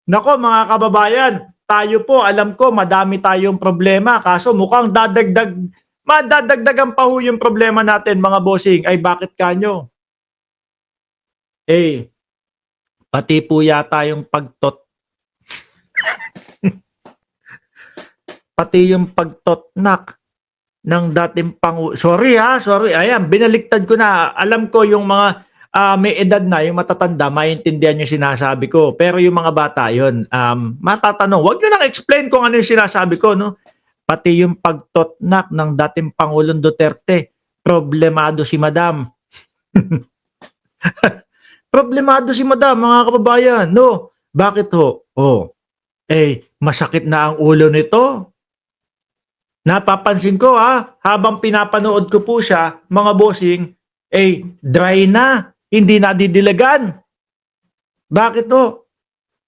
Nako mga kababayan, tayo po, alam ko madami tayong problema kaso mukhang madadagdagan pa ho yung problema natin mga bossing. Ay bakit kanyo? Eh, pati po yata yung pati yung pagtotnak ng dating sorry ha, sorry. Ayan, binaliktad ko na. Alam ko yung mga may edad na, yung matatanda, maintindihan yung sinasabi ko. Pero yung mga bata, yun, matatanong. Huwag nyo nang explain kung ano yung sinasabi ko, no? Pati yung pagtotnak ng dating Pangulong Duterte, problemado si Madam. Problemado si Madam, mga kababayan, no? Bakit ho? Oh, masakit na ang ulo nito. Napapansin ko habang pinapanood ko po siya, mga bossing, dry na, hindi nadidilagan. Bakit to?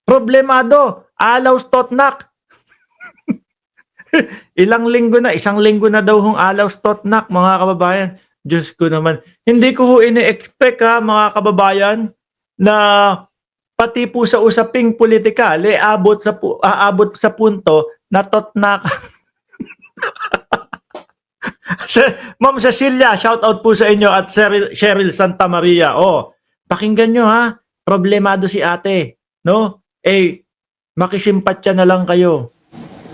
Problemado, alaw stotnak. Isang linggo na daw hong alaw stotnak, mga kababayan. Diyos ko naman. Hindi ko ho ini-expect mga kababayan, na pati po sa usaping politikal, aabot sa punto na totnak. Ma'am Cecilia, shout out po sa inyo at Cheryl Santa Maria. Oh, pakinggan nyo problemado si ate, no? Makisimpatya na lang kayo.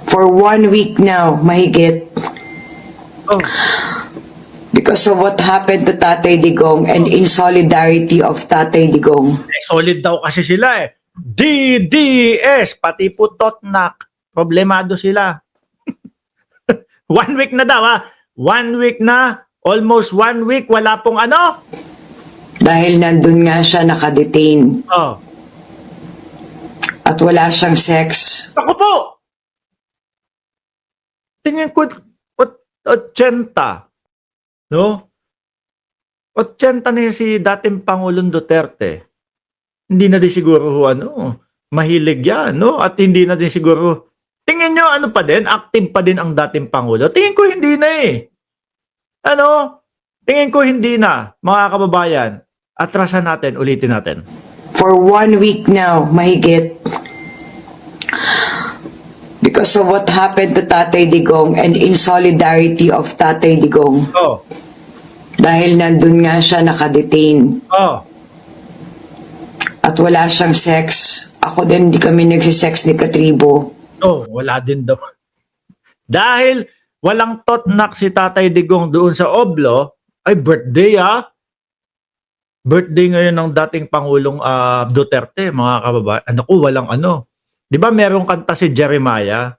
For 1 week now, mahigit. Oh. Because of what happened to Tatay Digong and in solidarity of Tatay Digong. Solid daw kasi sila DDS, pati po totnak. Problemado sila. 1 week na daw 1 week na, almost 1 week, wala pong ano? Dahil nandun nga siya nakadetain. Oh. At wala siyang sex. Ako po! Tingin ko, 80. No? 80 na si dating Pangulong Duterte. Hindi na din siguro, mahilig yan, no? At hindi na din siguro, tingin nyo, pa din? Active pa din ang dating Pangulo? Tingin ko hindi na Tingin ko hindi na, mga kababayan. Atrasan natin, ulitin natin. For 1 week now, mahigit. Because of what happened to Tatay Digong and in solidarity of Tatay Digong. Oh. Dahil nandun nga siya nakadetain. Oh. At wala siyang sex. Ako din, hindi kami nagsisex ni Katribo. Oh, wala din daw. Dahil walang totnak si Tatay Digong doon sa Oblo, ay birthday Birthday ngayon ng dating Pangulong Duterte, mga kababayan. Naku, walang Di ba merong kanta si Jeremiah?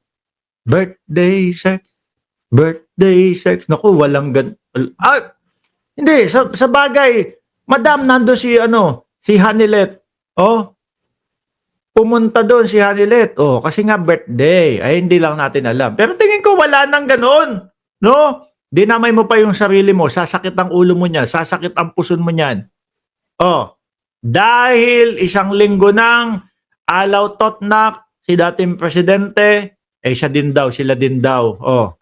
Birthday sex. Birthday sex. Naku, walang hindi, sa bagay, Madam, nando si Hanilet. Oh, pumunta doon si Hanilet. Oh, kasi nga birthday. Ay, hindi lang natin alam. Pero tingin ko wala nang ganoon. No? Dinamay mo pa yung sarili mo. Sasakit ang ulo mo niyan. Sasakit ang puson mo niyan. Oh, dahil isang linggo nang alaw totnak si dating presidente, sila din daw. Oh.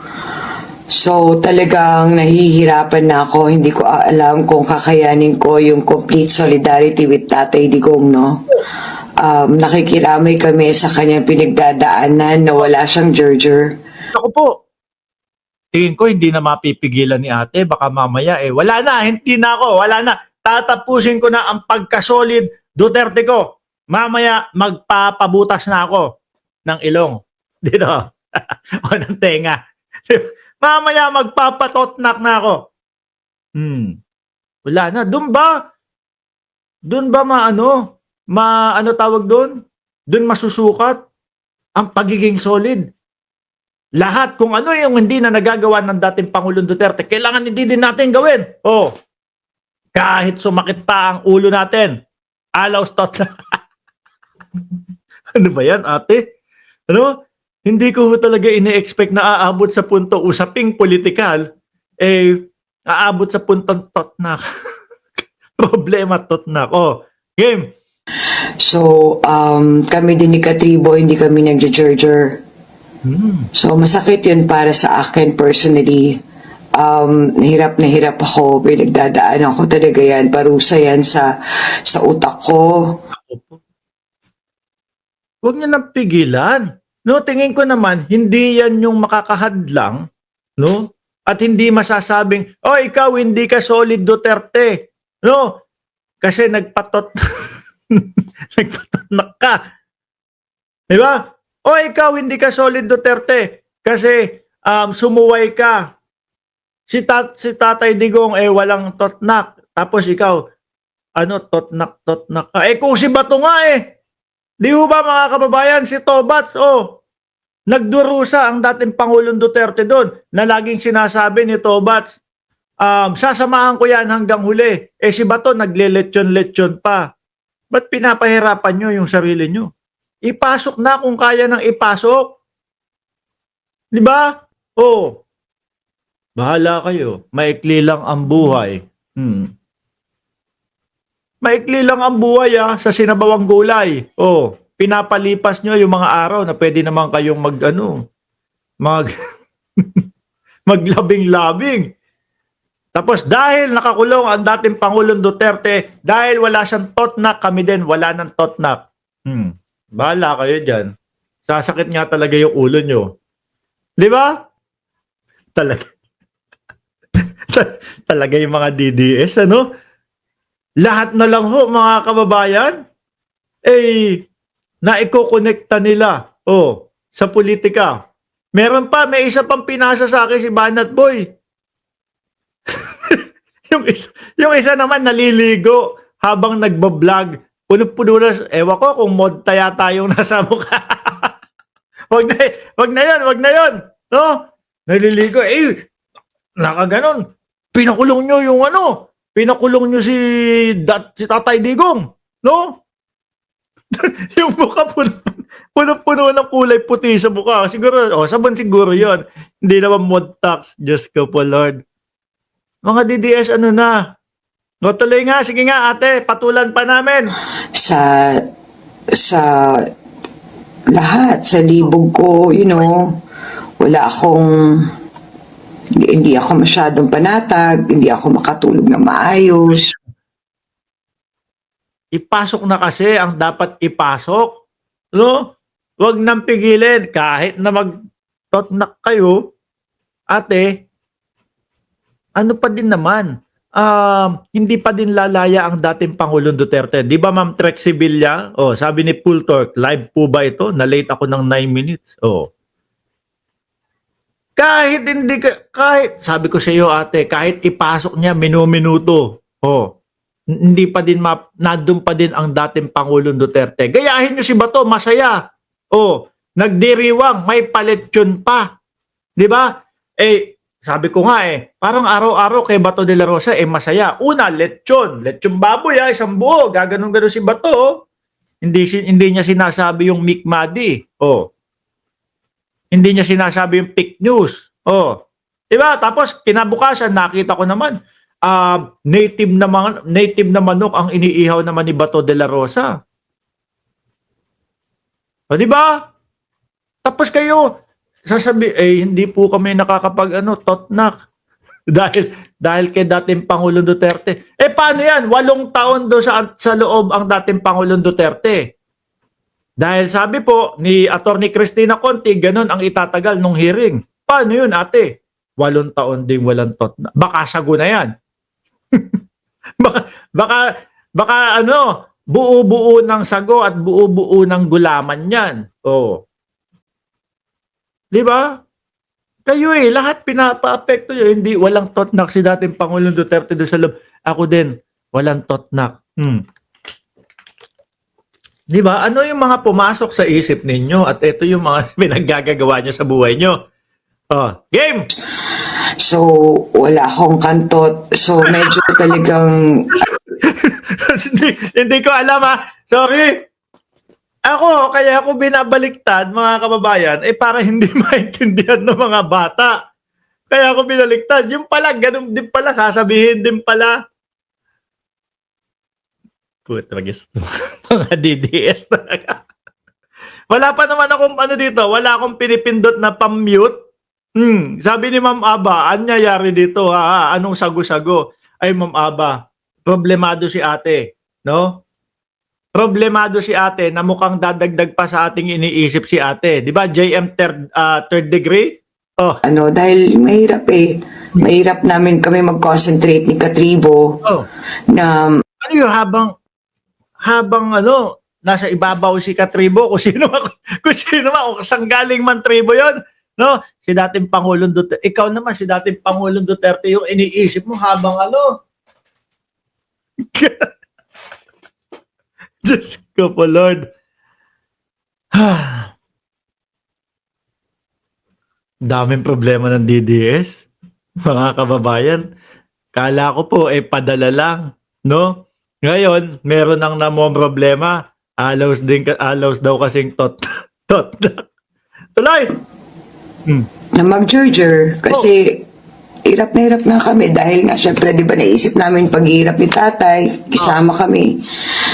So talagang nahihirapan na ako. Hindi ko alam kung kakayanin ko yung complete solidarity with Tatay Digong, no? Nakikiramay kami sa kanyang pinagdadaanan na wala siyang gerger. Ako po, tingin ko hindi na mapipigilan ni ate. Baka mamaya wala na, hindi na ako, wala na. Tatapusin ko na ang pagkasolid Duterte ko. Mamaya magpapabutas na ako ng ilong. Dito. O ng tenga. Mamaya magpapatotnak na ako. Wala na. Doon ba tawag doon? Doon masusukat ang pagiging solid. Lahat kung ano yung hindi na nagagawa ng dating Pangulong Duterte, kailangan hindi din natin gawin. Oh, kahit sumakit pa ang ulo natin. Alaw stotnak. Ano ba yan, ate? Hindi ko talaga ini-expect na aabot sa punto usaping politikal, aabot sa puntong totnak. Problema totnak. Oh, game. So, kami din ni Katribo, hindi kami nag-gerger. So, masakit yun para sa akin personally. Hirap na hirap ako. Pinagdadaanan ko talaga yan. Parusa yan sa utak ko. Huwag niyo nang pigilan. No, tingin ko naman hindi yan yung makakahadlang, no? At hindi masasabing, "Oh, ikaw hindi ka solid Duterte." No? Kasi nagpatot nagpatotnak ka, 'di ba? "Oh, ikaw hindi ka solid Duterte kasi sumuway ka. Si Tatay Digong walang totnak. Tapos ikaw totnak ka." Kung si Bato nga di ho ba mga kababayan, si Tobats, nagdurusa ang dating Pangulong Duterte doon na laging sinasabi ni Tobats, sasamahan ko yan hanggang huli. Si Bato nagleletsyon-letsyon pa. Ba't pinapahirapan nyo yung sarili nyo? Ipasok na kung kaya nang ipasok. Di ba? Bahala kayo. Maikli lang ang buhay. Maikli lang ang buhay sa sinabawang gulay. Pinapalipas nyo yung mga araw na pwede naman kayong mag maglabing-labing. Tapos dahil nakakulong ang dating Pangulong Duterte, dahil wala siyang totnak, kami din wala ng totnak. Bahala kayo dyan. Sasakit nga talaga yung ulo nyo. Di ba? Talaga. Talaga yung mga DDS, lahat na lang ho, mga kababayan, naikokonekta nila, sa politika. Meron pa, may isa pang pinasa sa akin si Banat Boy. yung isa naman naliligo habang nagbablog. Puno-puno na, ewan ko kung mod taya tayong nasa mukha. wag na yun. No? Naliligo, nakaganon. Pinakulong nyo yung pinakulong nyo si Tatay Digong, no? Yung mukha puno-puno ng kulay puti sa mukha. Siguro, sabon siguro yon. Hindi naman mod tax. Diyos ko po, Lord. Mga DDS, na? Tuloy nga, sige nga ate, patulan pa namin. Sa lahat, sa libog ko, wala akong, hindi ako masyadong panatag, hindi ako makatulog na maayos. Ipasok na kasi ang dapat ipasok. No? Huwag nang pigilin. Kahit na mag-totnak kayo, ate, pa din naman, hindi pa din lalaya ang dating Pangulong Duterte. Di ba, Ma'am Trexie Villa? Sabi ni Pultork, live po ba ito? Na-late ako ng 9 minutes. Kahit sabi ko sa iyo ate, kahit ipasok niya minuto, hindi pa din nandun pa din ang dating Pangulong Duterte. Gayahin niyo si Bato, masaya. Nagdiriwang, may paletsyon pa. 'Di ba? Sabi ko nga parang araw-araw kay Bato de la Rosa masaya. Una, lechon baboy isang buo, gaganon-ganon si Bato. Hindi niya sinasabi yung mikmadi. Hindi niya sinasabi yung fake news. Diba? Tapos kinabukasan nakita ko naman native na manok ang iniihaw naman ni Bato de la Rosa. Diba? Tapos kayo sasabi hindi po kami nakakapag totnak dahil kay dating Pangulong Duterte. Paano yan? 8 taon do sa loob ang dating Pangulong Duterte. Dahil sabi po ni Attorney Cristina Conti, ganun ang itatagal nung hearing. Paano yun, ate? 8 taon din walang totnak. Baka sago na yan. baka buo-buo ng sago at buo-buo ng gulaman yan. Di ba? Kayo lahat pinapa-apekto yun. Hindi, walang totnak si dating Pangulong Duterte doon sa loob. Ako din, walang totnak. Di ba? Ano yung mga pumasok sa isip ninyo? At ito yung mga pinaggagawa nyo sa buhay nyo. Game! So, wala akong kantot. So, medyo talagang... hindi ko alam Sorry. Kaya ako binabaliktad, mga kababayan, para hindi maintindihan ng mga bata. Kaya ako binaliktad. Yung pala, ganun din pala, sasabihin din pala. Puta, gusto mga DDS talaga. Wala pa naman akong dito, wala akong pinipindot na pam-mute. Sabi ni Ma'am Aba, anyayari dito anong sago-sago? Ay Ma'am Aba, problemado si ate, no? problemado si ate na mukhang dadagdag pa sa ating iniisip si ate. Di ba? JM third degree? Oh, Dahil mahirap eh. Mahirap namin kami mag-concentrate ni Katribo oh. na Ano yun, habang nasa ibabaw si Katribo, kung sino man, kung saan galing man tribo yon, no? Si dating Pangulong Duterte, ikaw naman, si dating Pangulong Duterte yung iniisip mo habang Diyos ko po, Lord. Daming problema ng DDS, mga kababayan. Kala ko po, padala lang, no? Ngayon, meron nang namong problema. Alaws daw kasing tot. Tuloy! na mag-merger kasi hirap na hirap nga kami dahil nga syempre di ba naisip namin paghihirap ni tatay, kisama kami.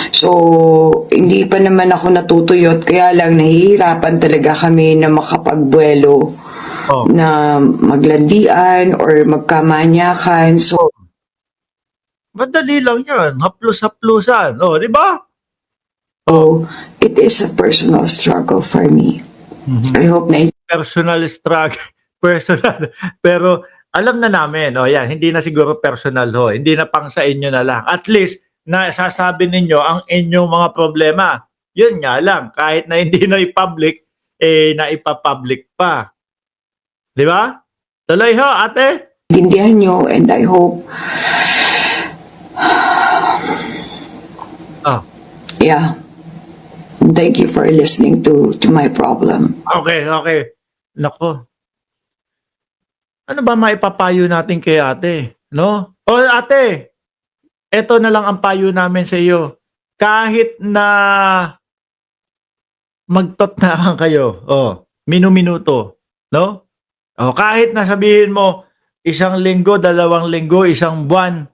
So, hindi pa naman ako natutuyot kaya lang nahihirapan talaga kami na makapagbuelo Oh. na maglandian or magkamanyakan. So, Madali lang yan. Haplos-haplusan. O, di ba? it is a personal struggle for me. I hope na Personal struggle. Personal. Pero, alam na namin. O, yan. Hindi na siguro personal ho. Hindi na pang sa inyo na lang. At least, nasasabi ninyo ang inyong mga problema. Yun nga lang. Kahit na hindi na i-public, naipapublic pa. Di ba? Tuloy ho, ate. intindihan nyo and I hope yeah. Thank you for listening to my problem. Okay. Nako. Ano ba maipapayo natin kay ate? No? O ate, eto na lang ang payo namin sa iyo. Kahit na magtot na kayo, minu-minuto, no? O kahit na sabihin mo, 1 linggo, 2 linggo, 1 buwan,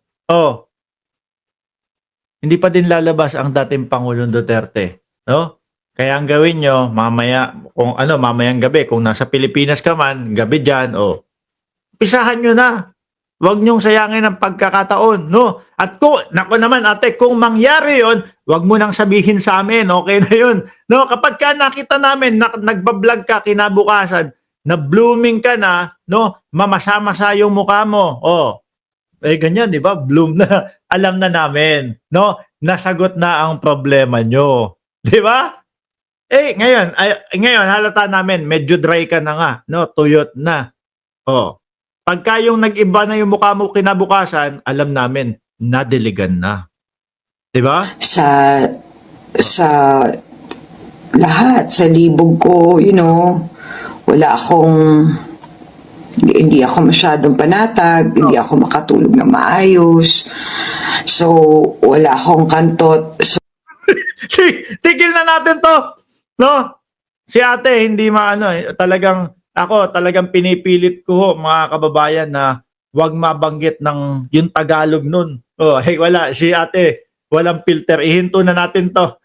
hindi pa din lalabas ang dating Pangulong Duterte, no? Kaya ang gawin nyo, mamayang gabi, kung nasa Pilipinas ka man, gabi dyan, pisahan nyo na. Huwag nyong sayangin ang pagkakataon, no? At nako naman ate, kung mangyari yon, huwag mo nang sabihin sa amin, okay na yun. No, kapag ka nakita namin, nagbablog ka kinabukasan, na blooming ka na, no, mamasa-masa yung mukha mo, ganyan, di ba? Bloom na. Alam na namin, no? Nasagot na ang problema nyo. Di ba? Ngayon, halata namin, medyo dry ka na nga, no? Tuyot na. Pagka yung nag-iba na yung mukha mo kinabukasan, alam namin, nadiligan na. Di ba? Sa lahat, sa libog ko, wala akong, hindi ako masyadong panatag, hindi ako makatulog ng maayos. So, wala akong kantot. So, Tigil na natin to. No? Si ate, hindi talagang pinipilit ko mga kababayan na wag mabanggit ng yung Tagalog nun. Wala. Si ate, walang filter. Ihinto na natin to.